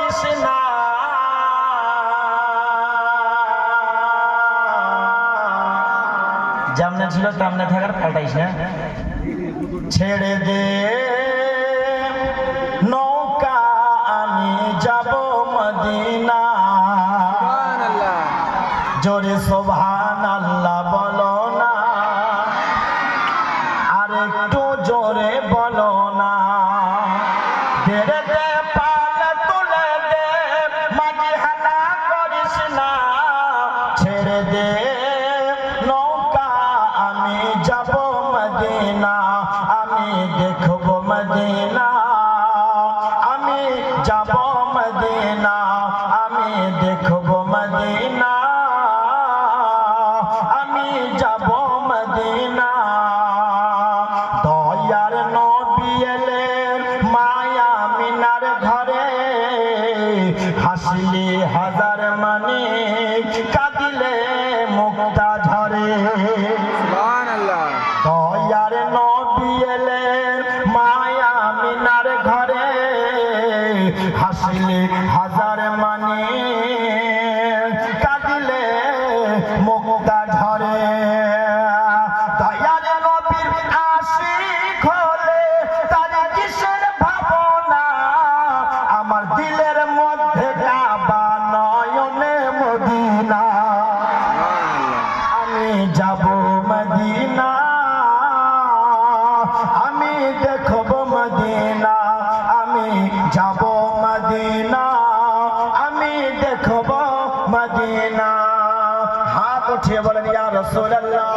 করিস না, যেমনে ছিল তেমনে থাকার পাল্টাইস না। ছেড়ে দে নৌকা আমি যাব মদিনা, জোরে সুবহানাল্লাহ বলো না, আর একটু জোরে বলো না। ধীরে দে পাল তুলে দে, মাঝি হানা করিস না। ছেড়ে দে নৌকা আমি যাব মদিনা, আমি দেখব মদিনা, আমি যাব মদিনা, আমি দেখব মদিনা, আমি যাব মদিনা। দয়ার নবী এলেন মায়া মিনার ঘরে, হাসিলে হাজার মানে কাঁদিলে মুক্তা ঝরে। দয়ার নবী এলেন মায়া মিনার ঘরে, হাসিলে হাজার মানে কাঁদিলে মুক্তা ঝরে। দয়ার নবীর আশিক হলে তার কিসের ভাবনা, আমার দিলের মধ্যে কাবা নয়নে মদিনা, আমি যাব মদিনা, আমি দেখব মদিনা, আমি যাব মদিনা, আমি দেখব মদিনা। হাত উঠিয়ে বলেন ইয়া রাসূলুল্লাহ,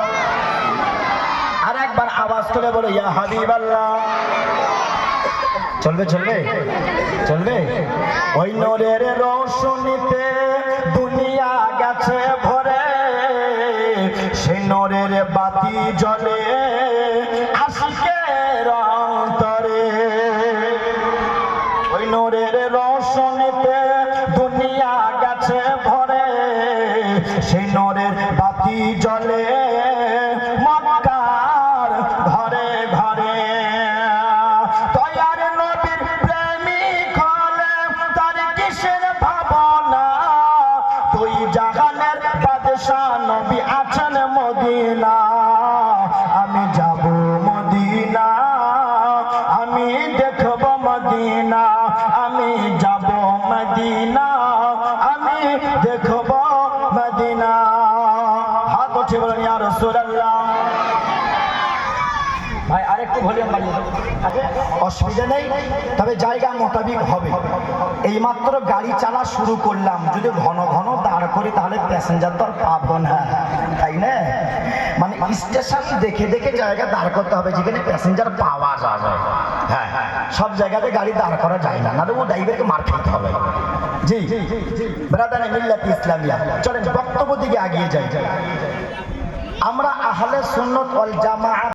আর একবার আওয়াজ তুলে বলো ইয়া হাবিবাল্লাহ। চলবে চলবে চলবে। ওই নূরের রৌশনীতে দুনিয়া গেছে ভরে, সেই নূরের বাতি জ্বলে আশিকের অন্তরে। ওই নূরের রৌশনীতে দুনিয়া গেছে ভরে, সেই নূরের বাতি জ্বলে মক্কার ঘরে ঘরে। দয়ার নবীর প্রেমিক হলে তার কিসের ভাবনা, দুই জাহানের বাদশা নবী আছেন মদিনা, আমি যাব মদিনা, আমি দেখব মদিনা, আমি যাব মদিনা, আমি দেখব মদিনা। হাত উঠে বলেন ইয়া রাসূলুল্লাহ। ভাই আরেকটু ভলিউম বাড়িয়ে দাও, অসুবিধা নেই, তবে জায়গা মোতাবিক হবে। এইমাত্র গাড়ি চালা শুরু করলাম, যদি ঘন ঘন দাঁড় করি তাহলে প্যাসেঞ্জার তো আর পাবো না, তাই না? মানে স্টেশন দেখে দেখে জায়গা দাঁড় করতে হবে যেখানে প্যাসেঞ্জার পাওয়া যাবে। হ্যাঁ, সব জায়গাতে গাড়ি দাঁড় করা যায় না, নাহলে ও ড্রাইভারকে মার খেতে হবে। জি ব্রাদারে মিল্লাত ইসলামিয়া, চলেন বক্তব্য দিকে এগিয়ে যাই। আমরা আহলে সুন্নাত ওয়াল জামাআত